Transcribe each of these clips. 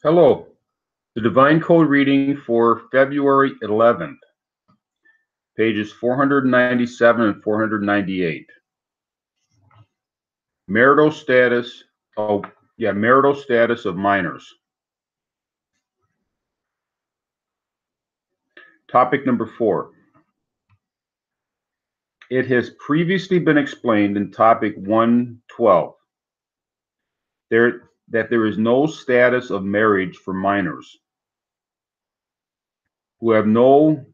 Hello, the Divine Code reading for February 11th, pages 497 and 498. Marital status, marital status of minors. Topic number 4. It has previously been explained in topic 112 that there is no status of marriage for minors who have no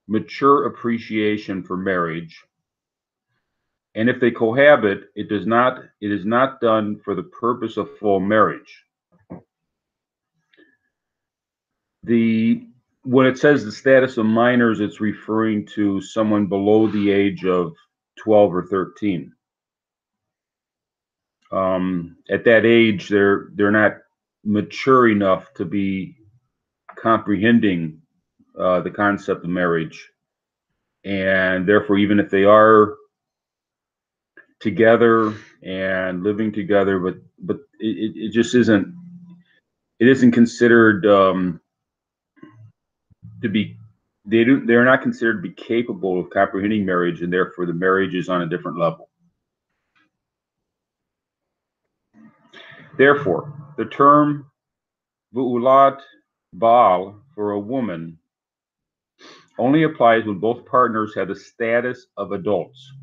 mature appreciation for marriage, and if they cohabit, it is not done for the purpose of full marriage. When it says the status of minors, it's referring to someone below the age of 12 or 13. At that age, they're not mature enough to be comprehending the concept of marriage, and therefore, even if they are together and living together, but it just isn't considered to be, they're not considered to be capable of comprehending marriage, and therefore the marriage is on a different level. Therefore, the term vu'ulat baal for a woman only applies when both partners have the status of adults,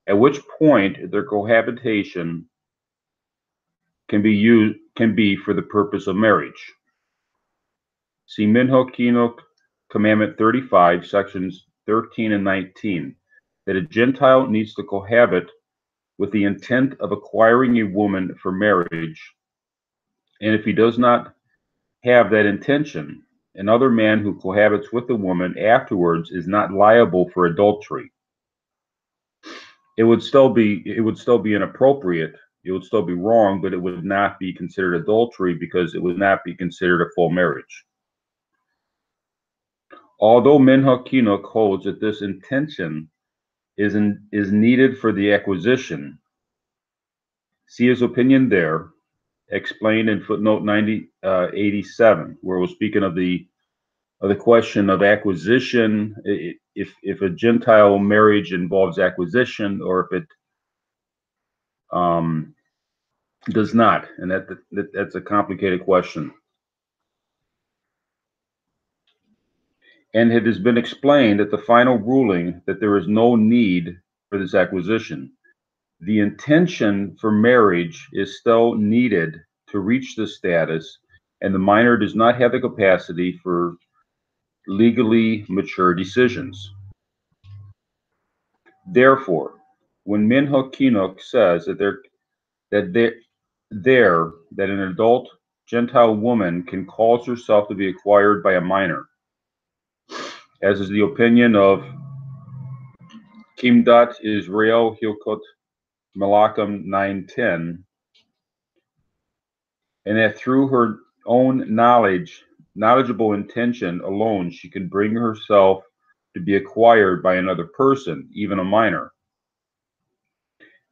at which point their cohabitation can be for the purpose of marriage. See Minhag Chinuch, Commandment 35, sections 13 and 19, that a Gentile needs to cohabit with the intent of acquiring a woman for marriage, and if he does not have that intention, another man who cohabits with the woman afterwards is not liable for adultery. It would still be inappropriate. It would still be wrong, but it would not be considered adultery because it would not be considered a full marriage. Although Minhag Chinuch holds that this intention is needed for the acquisition, see his opinion there, explained in footnote 87, where we're speaking of the question of acquisition, if a Gentile marriage involves acquisition, or if it does not, and that's a complicated question. And it has been explained that the final ruling that there is no need for this acquisition. The intention for marriage is still needed to reach this status, and the minor does not have the capacity for legally mature decisions. Therefore, when Minhag Chinuch says that an adult Gentile woman can cause herself to be acquired by a minor, as is the opinion of Kimdat Israel Hilkot Malachim 9:10, and that through her own knowledgeable intention alone, she can bring herself to be acquired by another person, even a minor.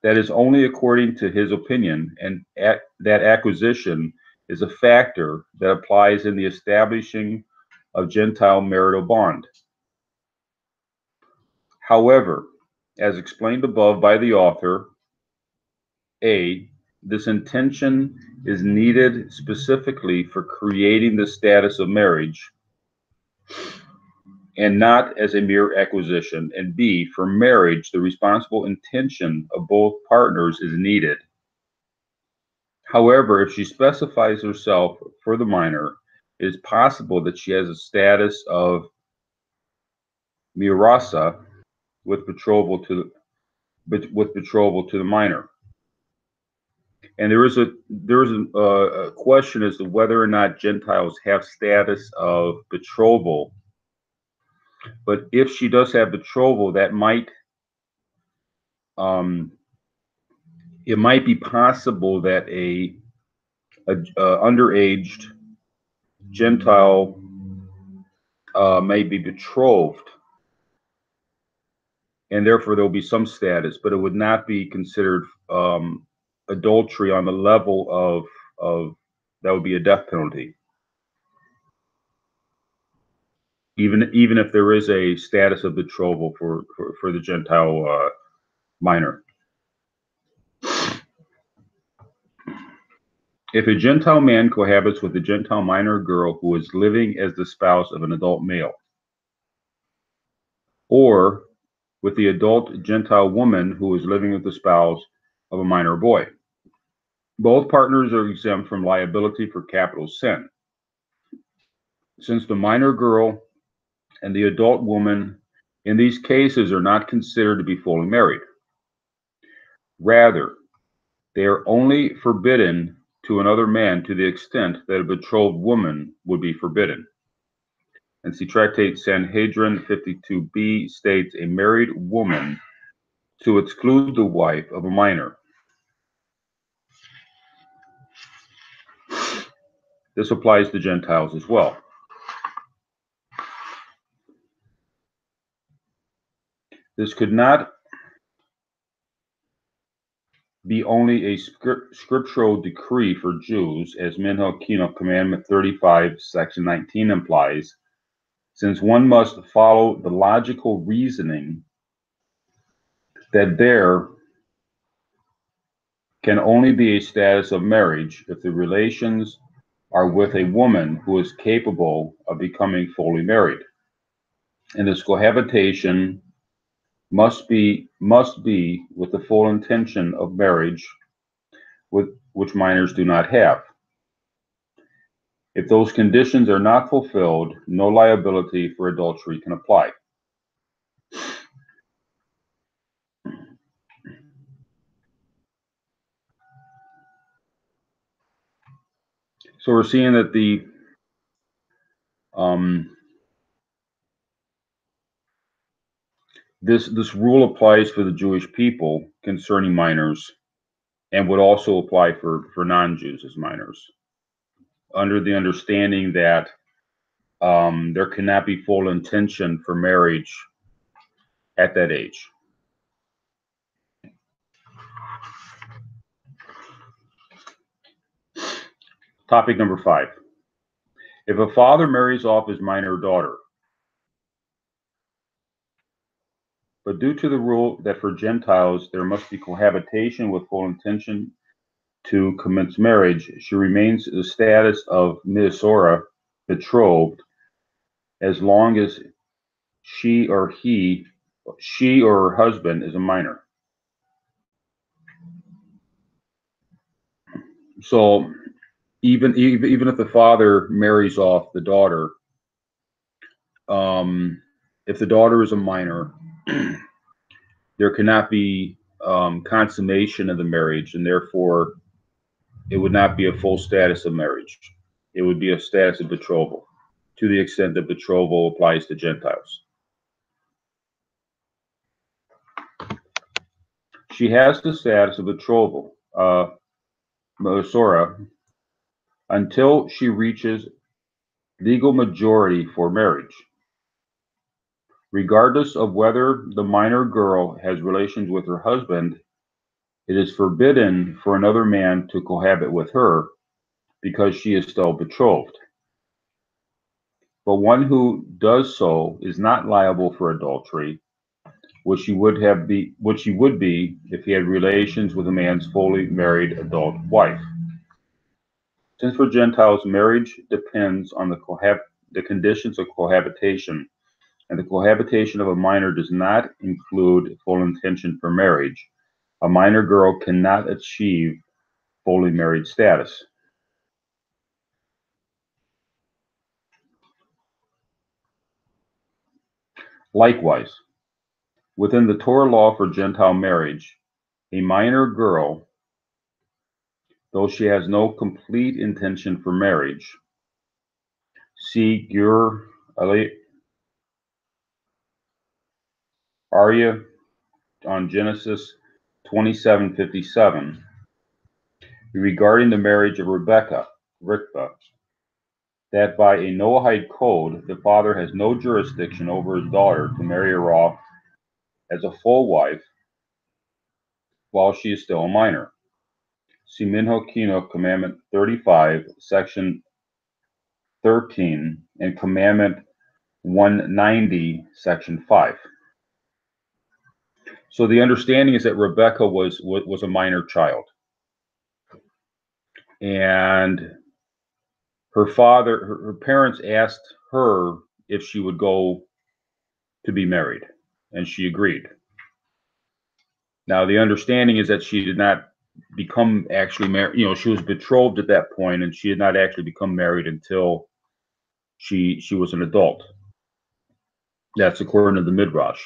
That is only according to his opinion, and that acquisition is a factor that applies in the establishing of Gentile marital bond. However, as explained above by the author, A, this intention is needed specifically for creating the status of marriage and not as a mere acquisition, and B, for marriage, the responsible intention of both partners is needed. However, if she specifies herself for the minor, it is possible that she has a status of mirasa with betrothal to the minor. And there is a question as to whether or not Gentiles have status of betrothal. But if she does have betrothal, that might it might be possible that a underaged Gentile may be betrothed, and therefore there will be some status, but it would not be considered adultery on the level of That would be a death penalty. Even if there is a status of betrothal for the Gentile minor. If a Gentile man cohabits with a Gentile minor girl who is living as the spouse of an adult male, or with the adult Gentile woman who is living with the spouse of a minor boy, both partners are exempt from liability for capital sin, since the minor girl and the adult woman in these cases are not considered to be fully married. Rather, they are only forbidden to another man to the extent that a betrothed woman would be forbidden. And see, Tractate Sanhedrin 52b states a married woman to exclude the wife of a minor. This applies to Gentiles as well. This could not be only a scriptural decree for Jews, as Minhag Commandment 35, Section 19 implies, since one must follow the logical reasoning that there can only be a status of marriage if the relations are with a woman who is capable of becoming fully married. And this cohabitation must be with the full intention of marriage, which minors do not have. If those conditions are not fulfilled, no liability for adultery can apply. So we're seeing that this rule applies for the Jewish people concerning minors, and would also apply for non-Jews as minors, under the understanding that there cannot be full intention for marriage at that age. Topic number 5. If a father marries off his minor daughter, but due to the rule that for Gentiles there must be cohabitation with full intention to commence marriage, she remains the status of Misora, betrothed, as long as she or her husband is a minor. So even if the father marries off the daughter, if the daughter is a minor, there cannot be consummation of the marriage, and therefore it would not be a full status of marriage. It would be a status of betrothal, to the extent that betrothal applies to Gentiles. She has the status of betrothal, Mesora, until she reaches legal majority for marriage. Regardless of whether the minor girl has relations with her husband, it is forbidden for another man to cohabit with her because she is still betrothed. But one who does so is not liable for adultery, which he would be if he had relations with a man's fully married adult wife. Since for Gentiles marriage depends on the conditions of cohabitation, and the cohabitation of a minor does not include full intention for marriage, a minor girl cannot achieve fully married status. Likewise, within the Torah law for Gentile marriage, a minor girl, though she has no complete intention for marriage, see Gur Arya on Genesis 27:57, regarding the marriage of Rivkah, that by a Noahide code, the father has no jurisdiction over his daughter to marry her off as a full wife while she is still a minor. See Minho Kino, Commandment 35, Section 13, and Commandment 190, Section 5. So the understanding is that Rebecca was a minor child, and her parents asked her if she would go to be married, and she agreed. Now the understanding is that she did not become actually married. She was betrothed at that point, and she did not actually become married until she was an adult. That's according to the Midrash.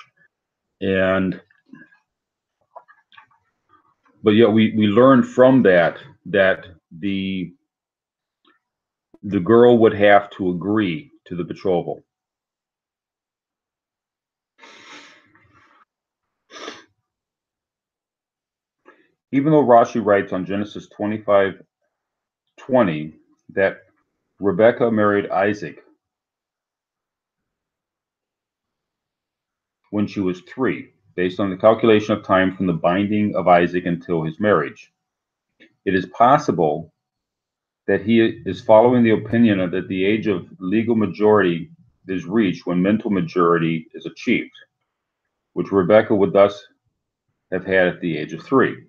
But yet we learn from that the girl would have to agree to the betrothal. Even though Rashi writes on Genesis 25:20 that Rebekah married Isaac when she was 3, based on the calculation of time from the binding of Isaac until his marriage. It is possible that he is following the opinion that the age of legal majority is reached when mental majority is achieved, which Rebekah would thus have had at the age of 3.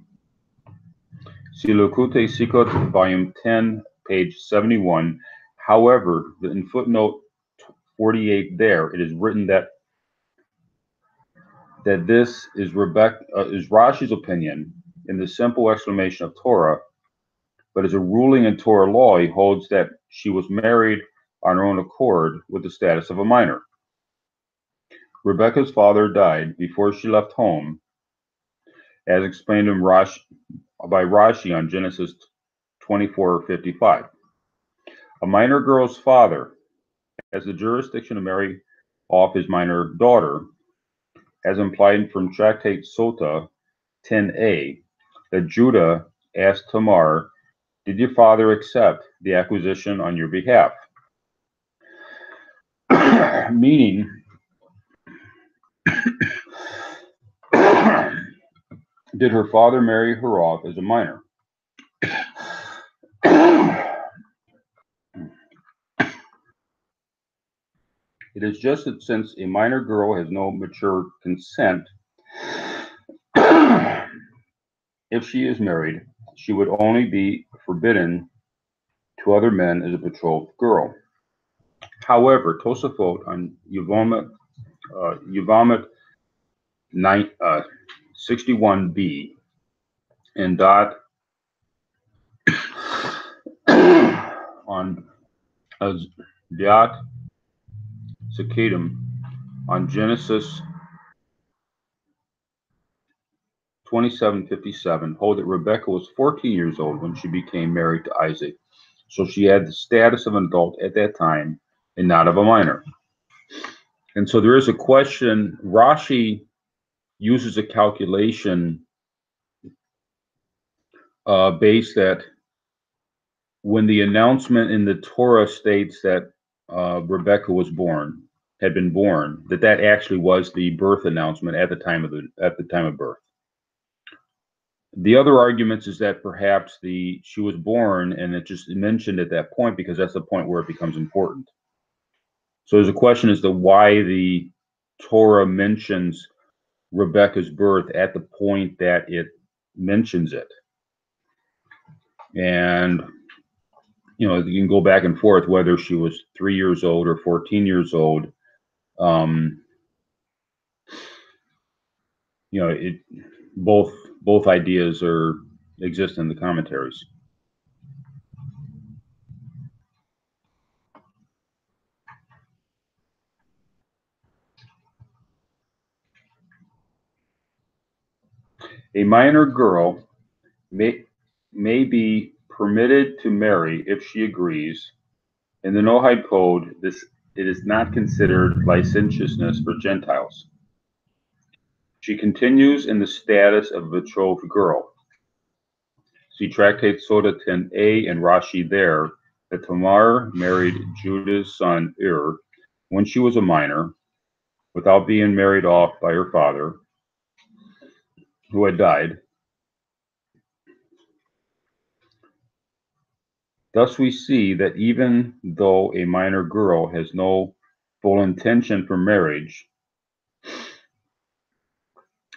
See Likutei Sikot, volume 10, page 71. However, in footnote 48 there, it is written that this is Rashi's opinion in the simple explanation of Torah, but as a ruling in Torah law, he holds that she was married on her own accord with the status of a minor. Rebekah's father died before she left home, as explained by Rashi on Genesis 24:55. A minor girl's father has the jurisdiction to marry off his minor daughter, as implied from Tractate Sota 10a, that Judah asked Tamar, "Did your father accept the acquisition on your behalf?" Meaning, did her father marry her off as a minor? It is just that since a minor girl has no mature consent, if she is married, she would only be forbidden to other men as a betrothed girl. However, Tosafot on Yevamot 61b and Dot on Diat Sakadim on Genesis 27:57 hold that Rebekah was 14 years old when she became married to Isaac, so she had the status of an adult at that time and not of a minor. And so there is a question. Rashi uses a calculation based that when the announcement in the Torah states that Rebekah had been born, that actually was the birth announcement at the time of birth. The other arguments is that perhaps she was born and it just mentioned at that point because that's the point where it becomes important. So there's a question as to why the Torah mentions Rebekah's birth at the point that it mentions it. And you can go back and forth whether she was 3 years old or 14 years old. Both ideas exist in the commentaries. A minor girl may be permitted to marry if she agrees. In the Noahide Code, it is not considered licentiousness for Gentiles. She continues in the status of a betrothed girl. See Tractate Sota 10a and Rashi there that Tamar married Judah's son when she was a minor, without being married off by her father, who had died. Thus, we see that even though a minor girl has no full intention for marriage,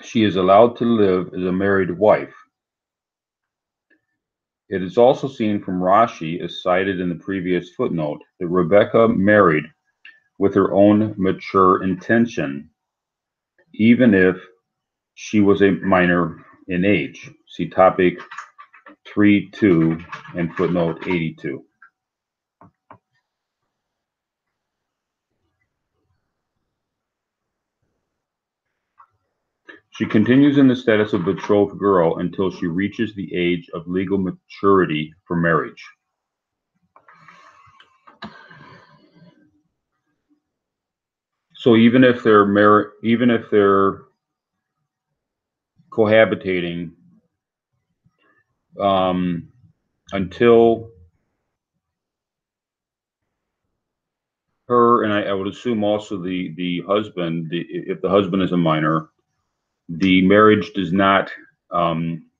she is allowed to live as a married wife. It is also seen from Rashi, as cited in the previous footnote, that Rebecca married with her own mature intention, even if she was a minor in age. See topic 3.2 and footnote 82. She continues in the status of betrothed girl until she reaches the age of legal maturity for marriage. So even if they're cohabitating, until her, and I would assume also the husband, if the husband is a minor, the marriage is not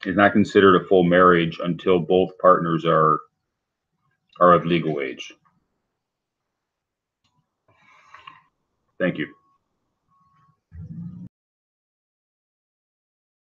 considered a full marriage until both partners are of legal age. Thank you.